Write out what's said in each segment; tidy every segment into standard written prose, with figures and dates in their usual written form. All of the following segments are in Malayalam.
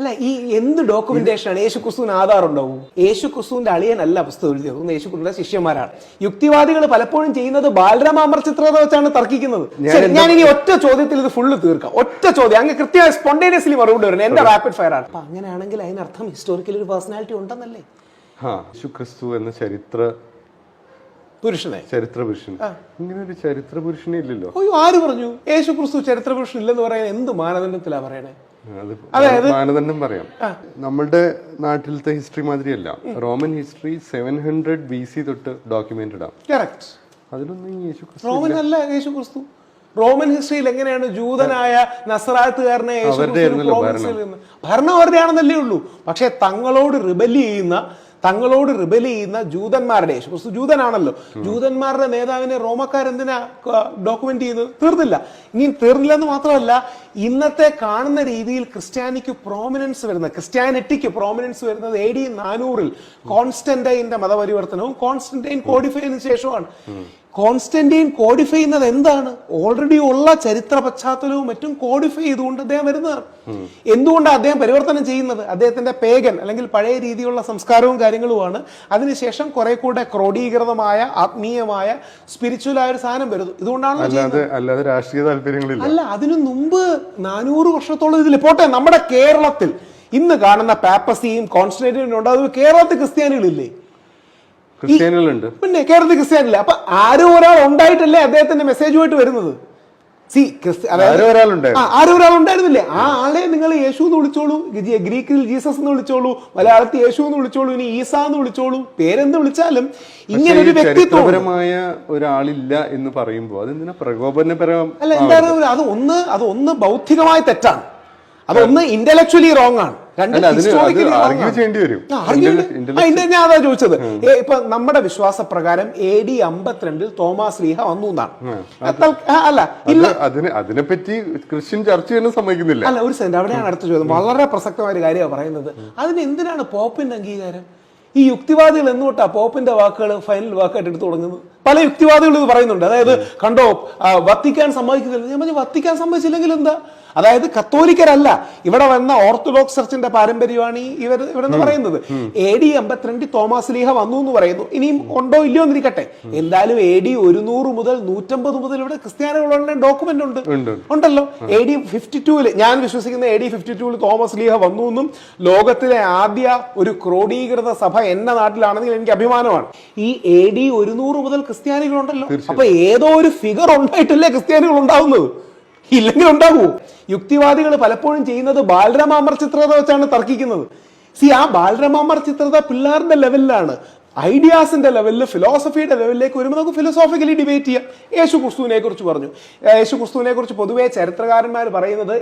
അല്ല, ഈ എന്ത് ഡോക്യുമെന്റേഷൻ ആണ്? യേശു ക്രിസ്തുവിന് ആധാർ ഉണ്ടാവും? യേശു ക്രിസ്തുവിന്റെ അളിയനല്ല പുസ്തകം എഴുതിയത്, യേശു ക്രിസ്തുവിന്റെ ശിഷ്യന്മാരാണ്. യുക്തിവാദികൾ പലപ്പോഴും ചെയ്യുന്നത് ബാലരാമാമർ ചിത്രത വെച്ചാണ് തർക്കിക്കുന്നത്. ഞാൻ ഇനി ഒറ്റ ചോദ്യത്തിൽ ഇത് ഫുള്ള് തീർക്കാം. ഒറ്റ ചോദ്യം, അങ്ങ് കൃത്യമായി സ്പോണ്ടേനിയസ്ലി മറുപടി വരുന്നത് എന്റെ റാപ്പിഡ് ഫയർ ആണ്. അപ്പൊ അങ്ങനെയാണെങ്കിൽ അതിനർത്ഥം ഹിസ്റ്റോറിക്കൽ ഒരു പേഴ്സണാലിറ്റി ഉണ്ടെന്നല്ലേ? യേശു ക്രിസ്തു എന്ന ചരിത്ര പുരുഷൻ, ഇങ്ങനെ ഒരു ചരിത്ര പുരുഷനെ ഇല്ലല്ലോ. അയ്യോ, ആര് പറഞ്ഞു യേശു ക്രിസ്തു ചരിത്ര പുരുഷൻ ഇല്ലെന്ന് പറയാൻ? എന്ത് മാനദണ്ഡത്തിലാ പറയണേ? മാനദണ്ഡം പറയാം. നമ്മുടെ നാട്ടിലത്തെ ഹിസ്റ്ററി മാതിരിയല്ല. റോമൻ ഹിസ്റ്ററി 700 BC തൊട്ട് ഡോക്യുമെന്റഡ് ആണ്. അതിലൊന്നും യേശു ക്രിസ്തു റോമൻ അല്ല യേശു ക്രിസ്തു. റോമൻ ഹിസ്റ്ററിയിൽ എങ്ങനെയാണ് ജൂതനായ നസറാത്തുകാരനെ ഭരണം അവരുടെയാണെന്നല്ലേ ഉള്ളൂ. പക്ഷെ തങ്ങളോട് റിബൽ ചെയ്യുന്ന ജൂതന്മാരുടെ, യേശു ക്രിസ്തു ജൂതനാണല്ലോ, ജൂതന്മാരുടെ നേതാവിനെ റോമക്കാരെന്തിനാ ഡോക്യുമെന്റ് ചെയ്യുന്നത്? തീർന്നില്ല. ഇനി തീർന്നില്ല എന്ന് മാത്രമല്ല, ഇന്നത്തെ കാണുന്ന രീതിയിൽ ക്രിസ്ത്യാനിറ്റിക്ക് പ്രോമിനൻസ് വരുന്നത് AD 400 കോൺസ്റ്റന്റൈന്റെ മതപരിവർത്തനവും കോൺസ്റ്റന്റൈൻ കോഡിഫൈ ചെയ്തതിനു ശേഷമാണ്. കോൺസ്റ്റന്റൈൻ കോഡിഫൈ ചെയ്യുന്നത് എന്താണ്? ഓൾറെഡി ഉള്ള ചരിത്ര പശ്ചാത്തലവും മറ്റും കോഡിഫൈ ചെയ്തുകൊണ്ട് അദ്ദേഹം വരുന്നതാണ്. എന്തുകൊണ്ടാണ് അദ്ദേഹം പരിവർത്തനം ചെയ്യുന്നത്? അദ്ദേഹത്തിന്റെ പേഗൻ അല്ലെങ്കിൽ പഴയ രീതിയിലുള്ള സംസ്കാരവും കാര്യങ്ങളുമാണ്. അതിനുശേഷം കുറെ കൂടെ ക്രോഡീകൃതമായ ആത്മീയമായ സ്പിരിച്വൽ ആയ ഒരു സാധനം വരുന്നു. ഇതുകൊണ്ടാണ് അല്ലാതെ രാഷ്ട്രീയ താല്പര്യങ്ങളില്ല. അല്ല, അതിനു മുമ്പ് 400 വർഷത്തോളം ഇതിൽ പോട്ടെ. നമ്മുടെ കേരളത്തിൽ ഇന്ന് കാണുന്ന പാപ്പസിയും കോൺസ്റ്റന്റൈനും ഉണ്ടാകുന്നത് കേരളത്തിൽ ക്രിസ്ത്യാനികളില്ലേ? ക്രിസ്ത്യാനികളുണ്ട്. പിന്നെ കേരളത്തിൽ ക്രിസ്ത്യാനില്ല. അപ്പൊ ആരോ ഒരാൾ ഉണ്ടായിട്ടല്ലേ അദ്ദേഹത്തിന്റെ മെസ്സേജുമായിട്ട് വരുന്നത്. ആരോ ഒരാൾ ഉണ്ടായിരുന്നില്ലേ? ആ ആളെ നിങ്ങൾ യേശു എന്ന് വിളിച്ചോളൂ, ഗ്രീക്കിൽ ജീസസ് എന്ന് വിളിച്ചോളൂ, മലയാളത്തിൽ യേശു എന്ന് വിളിച്ചോളൂ, ഇനി ഈസ എന്ന് വിളിച്ചോളൂ, പേരെന്ത് വിളിച്ചാലും ഇങ്ങനെ ഒരു വ്യക്തിത്വപരമായ ഒരാളില്ല എന്ന് പറയുമ്പോൾ അതെന്തിനാ പ്രകോപനപരം? അല്ല, എന്താണ് അതൊന്ന് ബൗദ്ധികമായ തെറ്റാണ്, അതൊന്ന് ഇന്റലക്ച്വലി റോങ് ആണ്. ഞാൻ അതാ ചോദിച്ചത്. ഇപ്പൊ നമ്മുടെ വിശ്വാസ പ്രകാരം AD 52 തോമസ് ലീഹ വന്നു എന്നാണ്. അല്ല, അതിനെപ്പറ്റി ക്രിസ്ത്യൻ ചർച്ച ചെയ്യാൻ സമ്മതിക്കുന്നില്ല. അല്ല, ഒരു സെന്റ്, അവിടെയാണ് അടുത്ത ചോദ്യം. വളരെ പ്രസക്തമായ ഒരു കാര്യമാണ് പറയുന്നത്. അതിന് എന്തിനാണ് പോപ്പിന്റെ അംഗീകാരം? ഈ യുക്തിവാദികൾ എന്നുകൊണ്ടാ പോപ്പിന്റെ വാക്കുകൾ ഫൈനൽ വാക്കായിട്ട് എടുത്തു തുടങ്ങുന്നത്? പല യുക്തിവാദികളും ഇത് പറയുന്നുണ്ട്. അതായത് കണ്ടോ, വത്തിക്കാൻ സമ്മതിക്കുന്നില്ല. ഞാൻ പറഞ്ഞു, വത്തിക്കാൻ സമ്മതിച്ചില്ലെങ്കിൽ എന്താ? അതായത് കത്തോലിക്കരല്ല, ഇവിടെ വന്ന ഓർത്തഡോക്സ് ചർച്ചിന്റെ പാരമ്പര്യമാണ് ഇവരെന്ന് പറയുന്നത്. AD 52 തോമസ് ലീഹ വന്നു എന്ന് പറയുന്നു. ഇനിയും ഉണ്ടോ ഇല്ലയോ എന്നിരിക്കട്ടെ. എന്തായാലും AD 100 മുതൽ 150 മുതൽ ഇവിടെ ക്രിസ്ത്യാനികളുടെ ഡോക്യുമെന്റ് ഉണ്ടല്ലോ. AD 52 ഞാൻ വിശ്വസിക്കുന്ന AD 52 തോമസ് ലീഹ വന്നു എന്നും ലോകത്തിലെ ആദ്യ ഒരു ക്രോഡീകൃത സഭ എന്റെ നാട്ടിലാണെങ്കിൽ എനിക്ക് അഭിമാനമാണ്. ഈ AD 100 മുതൽ ക്രിസ്ത്യാനികളുണ്ടല്ലോ. അപ്പൊ ഏതോ ഒരു ഫിഗർ ഉണ്ടായിട്ടല്ലേ ക്രിസ്ത്യാനികൾ ഉണ്ടാവുന്നത്? ഇല്ലെങ്കിൽ ഉണ്ടാകുമോ? യുക്തിവാദികൾ പലപ്പോഴും ചെയ്യുന്നത് ബാലരാമാമർ ചിത്രത വെച്ചാണ് തർക്കിക്കുന്നത്. ആ ബാലരാമാമർ ചിത്രത പിള്ളേരുടെ ലെവലിലാണ്. ഐഡിയാസിന്റെ ലെവലിൽ, ഫിലോസഫിയുടെ ലെവലിലേക്ക് വരുമ്പോൾ നമുക്ക് ഫിലോസോഫിക്കലി ഡിബേറ്റ് ചെയ്യാം. യേശു ക്രിസ്തുവിനെ കുറിച്ച് പറഞ്ഞു. യേശു ക്രിസ്തുവിനെ കുറിച്ച് പൊതുവെ ചരിത്രകാരന്മാർ പറയുന്നത്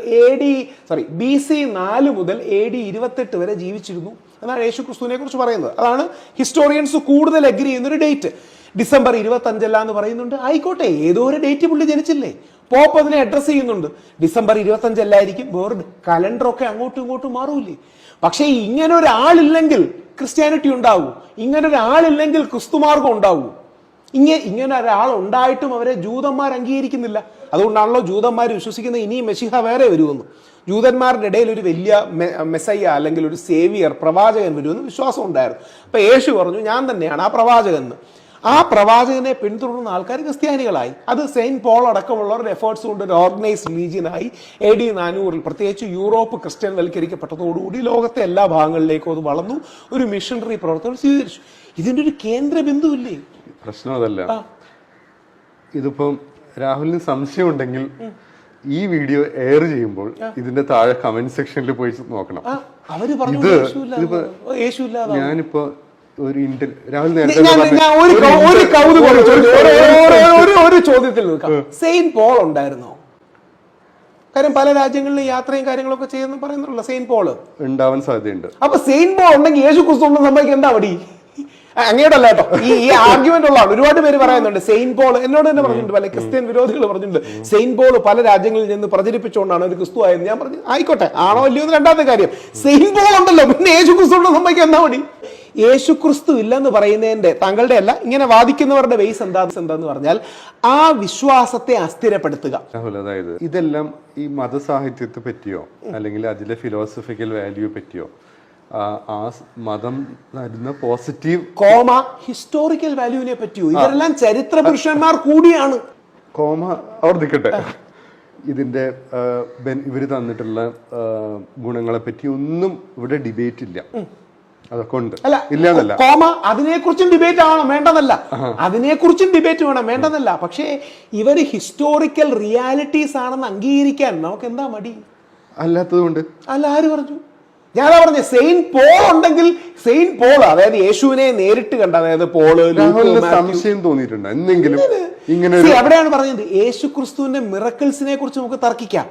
BC 4 മുതൽ AD 28 വരെ ജീവിച്ചിരുന്നു എന്നാണ് യേശു ക്രിസ്തുവിനെ കുറിച്ച് പറയുന്നത്. അതാണ് ഹിസ്റ്റോറിയൻസ് കൂടുതൽ അഗ്രി ചെയ്യുന്നൊരു ഡേറ്റ്. December 25 എന്ന് പറയുന്നുണ്ട്. ആയിക്കോട്ടെ, ഏതോ ഒരു ഡേറ്റ് പുള്ളി ജനിച്ചില്ലേ? പോപ്പ് അതിനെ അഡ്രസ് ചെയ്യുന്നുണ്ട്. December 25 വേർഡ് കലണ്ടറൊക്കെ അങ്ങോട്ടും ഇങ്ങോട്ടും മാറൂലേ? പക്ഷെ ഇങ്ങനെ ഒരാളില്ലെങ്കിൽ ക്രിസ്ത്യാനിറ്റി ഉണ്ടാവൂ? ഇങ്ങനെ ഒരാളില്ലെങ്കിൽ ക്രിസ്തുമാർഗം ഉണ്ടാവൂ? ഇങ്ങനെ ഒരാൾ ഉണ്ടായിട്ടും അവരെ ജൂതന്മാർ അംഗീകരിക്കുന്നില്ല. അതുകൊണ്ടാണല്ലോ ജൂതന്മാർ വിശ്വസിക്കുന്നത് ഇനിയും മെശിഹ വേറെ വരുമെന്ന്. ജൂതന്മാരുടെ ഇടയിൽ ഒരു വലിയ മെസ്സയ്യ അല്ലെങ്കിൽ ഒരു സേവിയർ, പ്രവാചകൻ വരുമെന്ന് വിശ്വാസം ഉണ്ടായിരുന്നു. അപ്പൊ യേശു പറഞ്ഞു, ഞാൻ തന്നെയാണ് ആ പ്രവാചകൻ എന്ന്. ആ പ്രവാചകനെ പിന്തുടർന്ന ആൾക്കാർ ക്രിസ്ത്യാനികളായി. അത് സെയിന്റ് പോൾ അടക്കമുള്ളവരുടെ എഫേർട്സ് കൊണ്ട് ഒരു ഓർഗനൈസ്ഡ് റിലീജിയനായി. AD 400 പ്രത്യേകിച്ച് യൂറോപ്പ് ക്രിസ്ത്യൻ വൽക്കരിക്കപ്പെട്ടതോടുകൂടി ലോകത്തെ എല്ലാ ഭാഗങ്ങളിലേക്കും അത് വളർന്നു. ഒരു മിഷണറി പ്രവർത്തനം സ്വീകരിച്ചു. ഇതിന്റെ ഒരു കേന്ദ്ര ബിന്ദു ഇല്ലേ? പ്രശ്നം അതല്ല. ഇതിപ്പം രാഹുലിന് സംശയം ഉണ്ടെങ്കിൽ ഈ വീഡിയോ എയർ ചെയ്യുമ്പോൾ ഇതിന്റെ താഴെ കമന്റ് സെക്ഷനിൽ പോയി നോക്കണം. അവര് പറഞ്ഞു ഞാനിപ്പോ ഒരു ചോദ്യത്തിൽ സെയിന്റ് പോൾ ഉണ്ടായിരുന്നോ? കാര്യം പല രാജ്യങ്ങളിലും യാത്രയും കാര്യങ്ങളൊക്കെ ചെയ്യുന്ന പറയുന്നുള്ള സെയിന്റ് പോൾ ഉണ്ടാവാൻ സാധ്യതയുണ്ട്. അപ്പൊ സെയിന്റ് പോൾ ഉണ്ടെങ്കിൽ യേശു ക്രിസ്തു സംഭവിക്കുക എന്താ വടി? അങ്ങോട്ടല്ല കേട്ടോ, ഈ ആർഗ്യുമെന്റ് ഉള്ളതാണ്. ഒരുപാട് പേര് പറയുന്നുണ്ട് സെയിന്റ് പോൾ, എന്നോട് തന്നെ പറഞ്ഞിട്ടുണ്ട്, പല ക്രിസ്ത്യൻ വിരോധികൾ പറഞ്ഞിട്ടുണ്ട് സെയിന്റ് പോൾ പല രാജ്യങ്ങളിൽ നിന്ന് പ്രചരിപ്പിച്ചുകൊണ്ടാണ് ഒരു ക്രിസ്തു ആയത്. ഞാൻ പറഞ്ഞു ആയിക്കോട്ടെ, ആണോ അല്ലയോ എന്ന് രണ്ടാമത്തെ കാര്യം. സെയിന്റ് പോൾ ഉണ്ടല്ലോ, പിന്നെ യേശു ക്രിസ്തു സംഭവിക്കുക എന്താ വടി? യേശുക്രിസ്തു ഇല്ലെന്ന് പറയുന്നതിന്റെ താങ്കളുടെ അല്ല ഇങ്ങനെ വാദിക്കുന്നവരുടെ ബേസ് എന്താന്ന് പറഞ്ഞാൽ ആ വിശ്വാസത്തെ അസ്ഥിരപ്പെടുത്തുക. രാഹുൽ, അതായത് ഇതെല്ലാം ഈ മതസാഹിത്യത്തെ പറ്റിയോ അല്ലെങ്കിൽ അതിലെ ഫിലോസഫിക്കൽ വാല്യൂ പറ്റിയോ ആ മതം തരുന്ന പോസിറ്റീവ് ഹിസ്റ്റോറിക്കൽ വാല്യൂവിനെ പറ്റിയോ? ഇവരെല്ലാം ചരിത്ര പുരുഷന്മാർ കൂടിയാണ്. അവർ നിൽക്കട്ടെ, ഇതിന്റെ ഇവര് തന്നിട്ടുള്ള ഗുണങ്ങളെ പറ്റി ഒന്നും ഇവിടെ ഡിബേറ്റ് ഇല്ല. അതൊക്കെ ഉണ്ട്, ഇല്ലാന്നല്ല. അതിനെക്കുറിച്ചും ഡിബേറ്റ് ആവണം, വേണ്ടെന്നല്ല. അതിനെക്കുറിച്ചും ഡിബേറ്റ് വേണം, വേണ്ടെന്നല്ല. പക്ഷേ ഇവര് ഹിസ്റ്റോറിക്കൽ റിയാലിറ്റീസ് ആണെന്ന് അംഗീകരിക്കാൻ നമുക്ക് എന്താ മടി? അല്ലാത്തതുകൊണ്ട് അല്ല, ആര് പറഞ്ഞു? ഞാനാ പറഞ്ഞ സെയിന്റ് പോൾ ഉണ്ടെങ്കിൽ സെയിന്റ് പോൾ, അതായത് യേശുവിനെ നേരിട്ട് കണ്ട, അതായത് പോള് സംശയം തോന്നിയിട്ടുണ്ട് എന്തെങ്കിലും ഇങ്ങനെ? അവിടെയാണ് പറഞ്ഞത് യേശു ക്രിസ്തുവിന്റെ മിറക്കിൾസിനെ കുറിച്ച് നമുക്ക് തർക്കിക്കാം.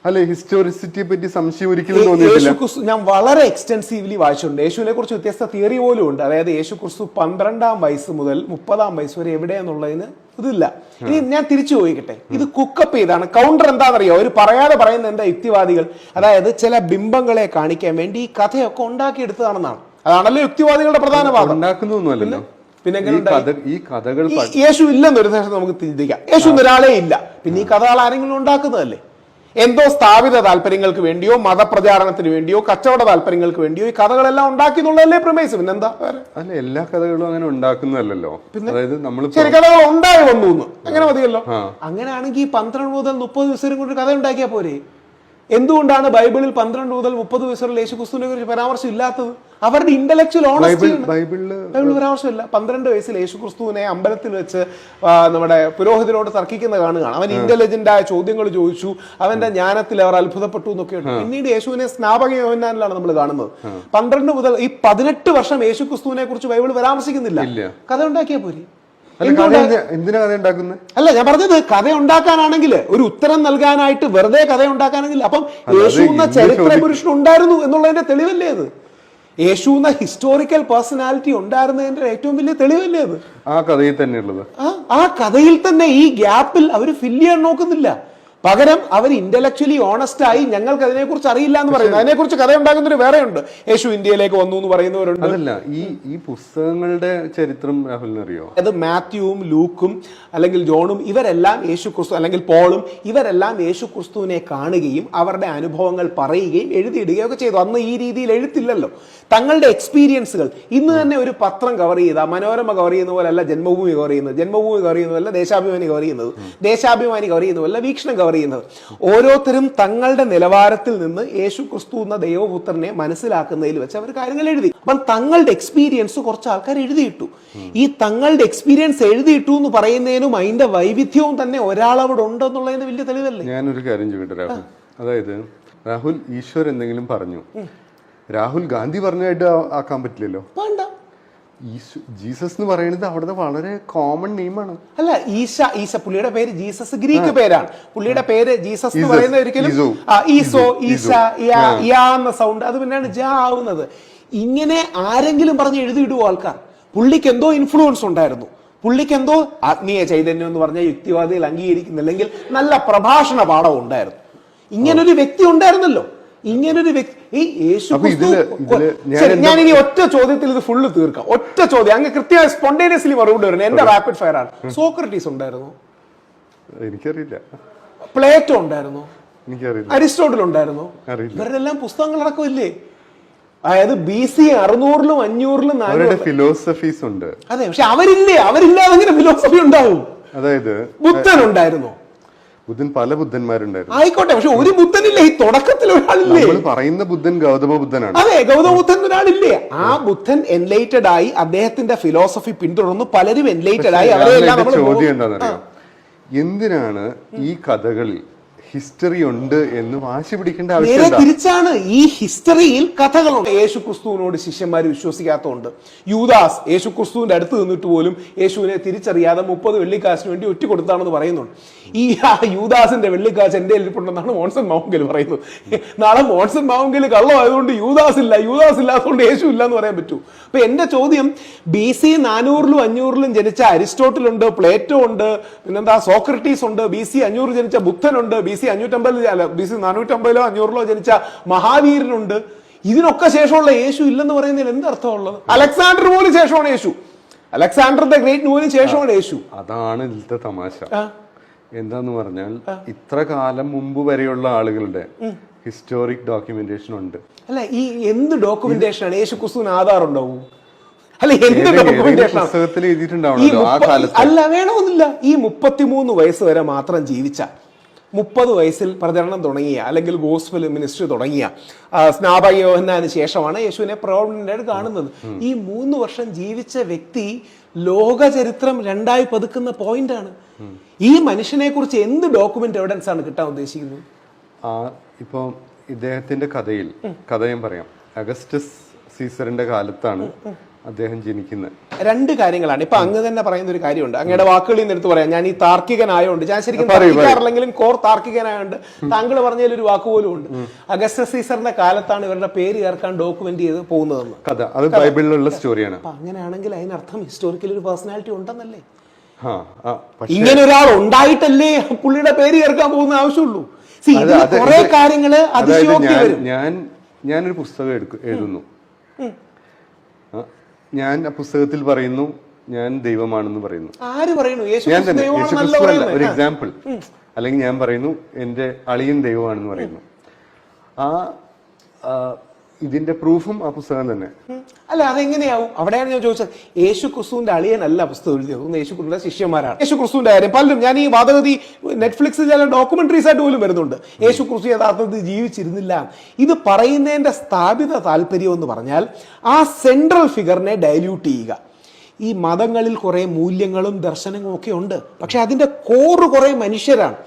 അല്ലെ, ഹിസ്റ്റോറിസിറ്റിയെ പറ്റി സംശയം ഒരിക്കലും തോന്നിയിട്ടില്ല. ഞാൻ വളരെ എക്സ്റ്റെൻസീവ്ലി വായിച്ചിട്ടുണ്ട്. യേശുവിനെ കുറിച്ച് വ്യത്യസ്ത തിയറി പോലും ഉണ്ട്. അതായത് യേശു ക്രിസ്തു 12-ാം വയസ്സ് മുതൽ 30-ാം വയസ്സ് വരെ എവിടെയാന്നുള്ളതിന് ഇതില്ല. ഇനി ഞാൻ തിരിച്ചു ചോദിക്കട്ടെ, ഇത് കുക്കപ്പ് ചെയ്താണ്. കൗണ്ടർ എന്താണെന്നറിയോ? അവർ പറയാതെ പറയുന്ന എന്താ യുക്തിവാദികൾ, അതായത് ചില ബിംബങ്ങളെ കാണിക്കാൻ വേണ്ടി ഈ കഥയൊക്കെ ഉണ്ടാക്കിയെടുത്തതാണെന്നാണ്. അതാണല്ലോ യുക്തിവാദികളുടെ പ്രധാന വാദം. ഉണ്ടാക്കുന്നൊന്നുമല്ലല്ലോ. പിന്നെ ഈ കഥകൾ യേശു ഇല്ലെന്നൊരു ദിവസം നമുക്ക് ചിന്തിക്കാം. യേശു ഒരാളെ ഇല്ല, പിന്നെ ഈ കഥകൾ ആരെങ്കിലും ഉണ്ടാക്കുന്നതല്ലേ? എന്തോ സ്ഥാപിത താല്പര്യങ്ങൾക്ക് വേണ്ടിയോ മതപ്രചാരണത്തിന് വേണ്ടിയോ കച്ചവട താല്പര്യങ്ങൾക്ക് വേണ്ടിയോ ഈ കഥകളെല്ലാം ഉണ്ടാക്കി എന്നുള്ളതല്ലേ പ്രമേസ്? പിന്നെന്താ? അല്ല, എല്ലാ കഥകളും അങ്ങനെ ഉണ്ടാക്കുന്നതല്ലോ. അതായത് ശരി, കഥകൾ ഉണ്ടായി വന്നു അങ്ങനെ മതിയല്ലോ. അങ്ങനെയാണെങ്കിൽ 12 മുതൽ 30 വയസ്സ് കൊണ്ട് കഥ ഉണ്ടാക്കിയാൽ പോരെ? എന്തുകൊണ്ടാണ് ബൈബിളിൽ 12 മുതൽ 30 വയസ്സ് വരെ യേശു ക്രിസ്തുവിനെ കുറിച്ച് പരാമർശം ഇല്ലാത്തത്? അവരുടെ ഇന്റലക്ച്വൽ ഓണസ്റ്റി ബൈബിളിൽ പരാമർശമില്ല. 12 വയസ്സിൽ യേശു ക്രിസ്തുവിനെ അമ്പലത്തിൽ വെച്ച് നമ്മുടെ പുരോഹിതനോട് തർക്കിക്കുന്ന കാണുകയാണ്. അവൻ ഇന്റലിജന്റ് ആയ ചോദ്യങ്ങൾ ചോദിച്ചു, അവന്റെ ജ്ഞാനത്തിൽ അവർ അത്ഭുതപ്പെട്ടു എന്നൊക്കെയുണ്ട്. പിന്നീട് യേശുവിനെ സ്നാപക യോഹന്നാനിലാണ് നമ്മൾ കാണുന്നത്. 12 മുതൽ ഈ 18 വർഷം യേശു ക്രിസ്തുവിനെ കുറിച്ച് ബൈബിൾ പരാമർശിക്കുന്നില്ല. കഥ ഉണ്ടാക്കിയാ പോരെ? എന്തിനാ കഥ ഉണ്ടാക്കുന്നത്? അല്ല, ഞാൻ പറഞ്ഞത് കഥ ഉണ്ടാക്കാനാണെങ്കിൽ, ഒരു ഉത്തരം നൽകാനായിട്ട് വെറുതെ കഥ ഉണ്ടാക്കാനാണെങ്കിൽ, അപ്പം യേശു എന്ന ചരിത്ര പുരുഷൻ ഉണ്ടായിരുന്നു എന്നുള്ളതിന്റെ തെളിവല്ലേ അത്? യേശു എന്ന ഹിസ്റ്റോറിക്കൽ പേഴ്സണാലിറ്റി ഉണ്ടായിരുന്നതിന്റെ ഏറ്റവും വലിയ തെളിവല്ലേ അത്? ആ കഥയിൽ തന്നെ ഉള്ളത്. ആ കഥയിൽ തന്നെ ഈ ഗ്യാപ്പിൽ അവർ ഫില്ല് ചെയ്യാൻ നോക്കുന്നില്ല. പകരം അവർ ഇന്റലക്ച്വലി ഓണസ്റ്റ് ആയി ഞങ്ങൾക്ക് അതിനെക്കുറിച്ച് അറിയില്ല എന്ന് പറയുന്നു. അതിനെക്കുറിച്ച് കഥ ഉണ്ടാക്കുന്നവർ വേറെയുണ്ട്. യേശു ഇന്ത്യയിലേക്ക് വന്നു എന്ന് പറയുന്നവരുണ്ട്. അതല്ല, ഈ പുസ്തകങ്ങളുടെ ചരിത്രം രാഹുലിനറിയോ? അത് മാത്യുവും ലൂക്കും അല്ലെങ്കിൽ ജോണും ഇവരെല്ലാം യേശു ക്രിസ്തു അല്ലെങ്കിൽ പോളും ഇവരെല്ലാം യേശു ക്രിസ്തുവിനെ കാണുകയും അവരുടെ അനുഭവങ്ങൾ പറയുകയും എഴുതിയിടുകയും ഒക്കെ ചെയ്തു. അന്ന് ഈ രീതിയിൽ എഴുത്തില്ലല്ലോ. തങ്ങളുടെ എക്സ്പീരിയൻസുകൾ ഇന്ന് തന്നെ ഒരു പത്രം കവർ ചെയ്ത, മനോരമ കവർ ചെയ്യുന്ന പോലെ അല്ല ജന്മഭൂമി കവർ ചെയ്യുന്നത്, ജന്മഭൂമി കവർ ചെയ്യുന്നതല്ല ദേശാഭിമാനി കവർ ചെയ്യുന്നത്, ദേശാഭിമാനി കവർ ചെയ്യുന്നതല്ല വീക്ഷണം കവർ ചെയ്യുന്നത്. ഓരോരുത്തരും തങ്ങളുടെ നിലവാരത്തിൽ നിന്ന് യേശു ക്രിസ്തു എന്ന ദൈവപുത്രനെ മനസ്സിലാക്കുന്നതിൽ വെച്ച് അവർ കാര്യങ്ങൾ എഴുതി. അപ്പം തങ്ങളുടെ എക്സ്പീരിയൻസ് കുറച്ച് ആൾക്കാർ എഴുതിയിട്ടു. ഈ തങ്ങളുടെ എക്സ്പീരിയൻസ് എഴുതിയിട്ടു എന്ന് പറയുന്നതിനും അതിന്റെ വൈവിധ്യവും തന്നെ ഒരാളവിടെ ഉണ്ടെന്നുള്ളതിന് വലിയ തെളിവല്ലേ? ഞാനൊരു കാര്യം ചോദിക്കട്ടെ രാഹുൽ, അതായത് രാഹുൽ ഈശ്വർ എന്തെങ്കിലും പറഞ്ഞു, രാഹുൽ ഗാന്ധി പറഞ്ഞായിട്ട് ആക്കാൻ പറ്റില്ലല്ലോ. ജീസസ് എന്ന് പറയുന്നത് അവിടുത്തെ വളരെ കോമൺ നെയിമാണ്. അല്ല, ഈശ പുള്ളിയുടെ പേര് ജീസസ് ഗ്രീക്ക് പേരാണ്. പുള്ളിയുടെ പേര് ജീസസ് എന്ന് പറയുന്നത് ഒരിക്കലും ഈസോ, ഈശ, യാ എന്ന സൗണ്ട് അത് പിന്നെയാണ് ജ ആവുന്നത്. ഇങ്ങനെ ആരെങ്കിലും പറഞ്ഞ് എഴുതിയിടുവോ ആൾക്കാർ? പുള്ളിക്ക് എന്തോ ഇൻഫ്ലുവൻസ് ഉണ്ടായിരുന്നു, പുള്ളിക്ക് എന്തോ ആത്മീയ ചൈതന്യം എന്ന് പറഞ്ഞ യുക്തിവാദികൾ അംഗീകരിക്കുന്നില്ലെങ്കിൽ നല്ല പ്രഭാഷണ പാഠം ഉണ്ടായിരുന്നു. ഇങ്ങനൊരു വ്യക്തി ഉണ്ടായിരുന്നല്ലോ. ഇങ്ങനൊരു വ്യക്തി ഈ യേശു. ഞാൻ ഇനി ഒറ്റ ചോദ്യത്തിൽ ഇത് ഫുള്ള് തീർക്കാം. ഒറ്റ ചോദ്യം, അങ്ങ് കൃത്യമായി സ്പോണ്ടേനിയസ്ലി മറുപടി വരുന്നത് എന്റെ റാപ്പിഡ് ഫയർ ആണ്. സോക്രട്ടീസ് ഉണ്ടായിരുന്നു? എനിക്കറിയില്ല. പ്ലേറ്റോ ഉണ്ടായിരുന്നു? എനിക്കറിയില്ല. അരിസ്റ്റോട്ടിൽ ഉണ്ടായിരുന്നു? ഇവരുടെ എല്ലാം പുസ്തകങ്ങളടക്കം ഇല്ലേ? അതായത് BC 600-ലും 500-ലും 400-ലും ഫിലോസഫീസ് ഉണ്ട്. അതെ, പക്ഷെ അവരില്ലാതെ എങ്ങനെ ഫിലോസഫി ഉണ്ടാവും? അതായത് ബുദ്ധൻ ഉണ്ടായിരുന്നു? ബുദ്ധൻ പല ബുദ്ധന്മാരുണ്ടായിരുന്നു. ആയിക്കോട്ടെ, പക്ഷെ ഒരു ബുദ്ധനില്ലേ? ഈ തുടക്കത്തിൽ ഒരാളില്ലേ? പറയുന്ന ബുദ്ധൻ ഗൗതമ ബുദ്ധനാണ്. അതെ, ഗൗതമ ബുദ്ധൻ ഒരാളില്ലേ? ആ ബുദ്ധൻ എൻലൈറ്റഡ് ആയി അദ്ദേഹത്തിന്റെ ഫിലോസഫി പിന്തുടർന്നു പലരും എൻലൈറ്റഡ് ആയി. ചോദ്യം എന്താണെന്നറിയോ? എന്തിനാണ് ഈ കഥകളിൽ ഹിസ്റ്ററി ഉണ്ട് എന്ന് വാശി പിടിക്കേണ്ട ആവശ്യം? നേരെ തിരിച്ചാണ്, ഈ ഹിസ്റ്ററിയിൽ കഥകളുണ്ട്. യേശു ക്രിസ്തുവിനോട് ശിഷ്യന്മാർ വിശ്വസിക്കാത്തതുകൊണ്ട് യൂദാസ് യേശു ക്രിസ്തുവിന്റെ അടുത്ത് നിന്നിട്ട് പോലും യേശുവിനെ തിരിച്ചറിയാതെ 30 വെള്ളിക്കാശിന് വേണ്ടി ഒറ്റ കൊടുത്താണെന്ന് പറയുന്നുണ്ട്. ഈ യൂദാസിന്റെ വെള്ളിക്കാശ് എന്റെ ഇരിപ്പുണ്ടെന്നാണ് മോൺസൺ മാവുങ്കൽ പറയുന്നത്. നാളെ മോൺസൺ മാവുങ്കൽ കള്ളമായതുകൊണ്ട് യൂദാസ് ഇല്ലാത്തതുകൊണ്ട് യേശു ഇല്ല എന്ന് പറയാൻ പറ്റൂ? അപ്പൊ എന്റെ ചോദ്യം, BC 400-ലും 500-ലും ജനിച്ച അരിസ്റ്റോട്ടിൽ ഉണ്ട്, പ്ലേറ്റോ ഉണ്ട്, പിന്നെന്താ സോക്രട്ടീസ് ഉണ്ട്, BC 500 ജനിച്ച ബുദ്ധനുണ്ട്, BC 450-ലോ 500-ലോ ജനിച്ച മഹാവീരനുണ്ട്. ഇതിനൊക്കെ ശേഷമുള്ള യേശു ഇല്ലെന്ന് പറയുന്നതിൽ എന്ത് അർത്ഥമുള്ളത്? അലക്സാണ്ടർ പോലും ശേഷമാണ് യേശു, അലക്സാണ്ടർ ദ ഗ്രേറ്റ് പോലും ശേഷമാണ് യേശു. അതാണ് ഇതിലത്തെ തമാശ. എന്താന്ന് പറഞ്ഞാൽ ഇത്ര കാലം മുമ്പ് വരെയുള്ള ആളുകളുടെ ഹിസ്റ്റോറിക് ഡോക്യുമെന്റേഷൻ ഉണ്ട്. അല്ല, ഈ എന്ത് ഡോക്യുമെന്റേഷൻ ആണ്? യേശു ക്രിസ്തുവിന് ആധാർ ഉണ്ടാവും? അല്ല, എന്ത് ഡോക്യുമെന്റേഷൻ? പുസ്തകത്തിൽ എഴുതിയിട്ടുണ്ടാവണല്ലോ ആ കാലത്ത്. അല്ല, വേണമെന്നില്ല. ഈ 33 വയസ്സ് വരെ മാത്രം ജീവിച്ച, 30 വയസ്സിൽ പ്രചരണം തുടങ്ങിയ, അല്ലെങ്കിൽ ഗോസ്പൽ മിനിസ്ട്രി തുടങ്ങിയ സ്നാപക യോഹന്നാന് ശേഷമാണ് യേശുവിനെ പ്രോമിനന്റ് ആയിട്ട് കാണുന്നത്. ഈ 3 വർഷം ജീവിച്ച വ്യക്തി ലോക ചരിത്രം രണ്ടായി പതുക്കുന്ന പോയിന്റാണ്. ഈ മനുഷ്യനെ കുറിച്ച് എന്ത് ഡോക്യുമെന്റ് എവിഡൻസ് ആണ് കിട്ടാൻ ഉദ്ദേശിക്കുന്നത്? ഇപ്പൊ ഇദ്ദേഹത്തിന്റെ കഥ ഞാൻ പറയാം. അഗസ്റ്റസ് സീസറിന്റെ കാലത്താണ് അദ്ദേഹം ജനിക്കുന്നത്. 2 കാര്യങ്ങളാണ്. ഇപ്പൊ അങ്ങ് തന്നെ പറയുന്ന ഒരു കാര്യമുണ്ട്, അങ്ങയുടെ വാക്കുകളിൽ നിന്ന് എടുത്ത് പറയാം. ഞാൻ ഈ താർക്കികനായോണ്ട്, ഞാൻ ശരിക്കും താർക്കികാറില്ലെങ്കിലും കോർ താർക്കികനായോണ്ട് താങ്കൾ പറഞ്ഞതിൽ ഒരു വാക്ക് പോലും ഉണ്ട്. അഗസ്റ്റസ് സീസറിന്റെ കാലത്താണ് ഇവരുടെ പേര് ചേർക്കാൻ ഡോക്യുമെന്റ് ചെയ്ത് പോകുന്നതെന്ന്. കഥ അത് ബൈബിളിലുള്ള സ്റ്റോറിയാണ്. അപ്പൊ അങ്ങനെയാണെങ്കിൽ അതിനർത്ഥം ഹിസ്റ്റോറിക്കൽ ഒരു പേഴ്സണാലിറ്റി ഉണ്ടെന്നല്ലേ? ഇങ്ങനെ ഒരാൾ ഉണ്ടായിട്ടല്ലേ പുള്ളിയുടെ പേര് ചേർക്കാൻ പോകുന്ന ആവശ്യമുള്ളൂ. കുറെ കാര്യങ്ങള് അതിശയോക്തി വരും. ഞാനൊരു പുസ്തകം എഴുതുന്നു, ഞാൻ ആ പുസ്തകത്തിൽ പറയുന്നു ഞാൻ ദൈവമാണെന്ന് പറയുന്നു. ആര് പറയുന്നു? ഞാൻ തന്നെ, യേശുക്രിസ്തു അല്ല, ഒരു എക്സാമ്പിൾ. അല്ലെങ്കിൽ ഞാൻ പറയുന്നു എന്റെ അളിയൻ ദൈവമാണെന്ന് പറയുന്നു. ഇതിന്റെ പ്രൂഫും ആ പുസ്തകം തന്നെ. അല്ല, അതെങ്ങനെയാവും? അവിടെയാണ് ഞാൻ ചോദിച്ചത്. യേശു ക്രിസ്തുവിന്റെ അളിയനല്ല പുസ്തകം എഴുതിയത്, യേശു ക്രിസ്തുവിന്റെ ശിഷ്യന്മാരാണ്. യേശു ക്രിസ്തുവിന്റെ കാര്യം പലരും, ഞാൻ ഈ വാദഗതി നെറ്റ്ഫ്ലിക്സിൽ ചില ഡോക്യുമെന്ററീസ് ആയിട്ട് പോലും വരുന്നുണ്ട്, യേശു ക്രിസ്തു യഥാർത്ഥത്തിൽ ജീവിച്ചിരുന്നില്ല. ഇത് പറയുന്നതിന്റെ സ്ഥാപിത താല്പര്യം എന്ന് പറഞ്ഞാൽ ആ സെൻട്രൽ ഫിഗറിനെ ഡൈല്യൂട്ട് ചെയ്യുക. ഈ മതങ്ങളിൽ കുറെ മൂല്യങ്ങളും ദർശനങ്ങളും ഒക്കെ ഉണ്ട്, പക്ഷെ അതിന്റെ കോറ് കുറെ മനുഷ്യരാണ്.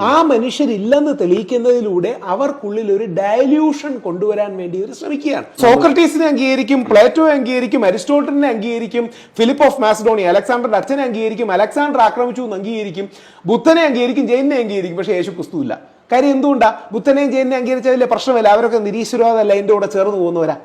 ആ മനുഷ്യരില്ലെന്ന് തെളിയിക്കുന്നതിലൂടെ അവർക്കുള്ളിൽ ഒരു ഡയല്യൂഷൻ കൊണ്ടുവരാൻ വേണ്ടി അവർ ശ്രമിക്കുകയാണ്. സോക്രട്ടീസിനെ അംഗീകരിക്കും, പ്ലേറ്റോയെ അംഗീകരിക്കും, അരിസ്റ്റോട്ടലിനെ അംഗീകരിക്കും, ഫിലിപ്പ് ഓഫ് മാസിഡോണിയ അലക്സാണ്ടറുടെ അച്ഛനെ അംഗീകരിക്കും, അലക്സാണ്ടർ ആക്രമിച്ചു എന്ന് അംഗീകരിക്കും, ബുദ്ധനെ അംഗീകരിക്കും, ജൈനെ അംഗീകരിക്കും. പക്ഷേ യേശു ക്രിസ്തു ഇല്ല. കാര്യം എന്തുകൊണ്ടാ? ബുദ്ധനെയും ജൈനെ അംഗീകരിച്ചതിലെ പ്രശ്നമില്ല, അവരൊക്കെ നിരീശ്വരവാദമല്ല, എൻ്റെ കൂടെ ചേർന്ന് പോകുന്നവരാ.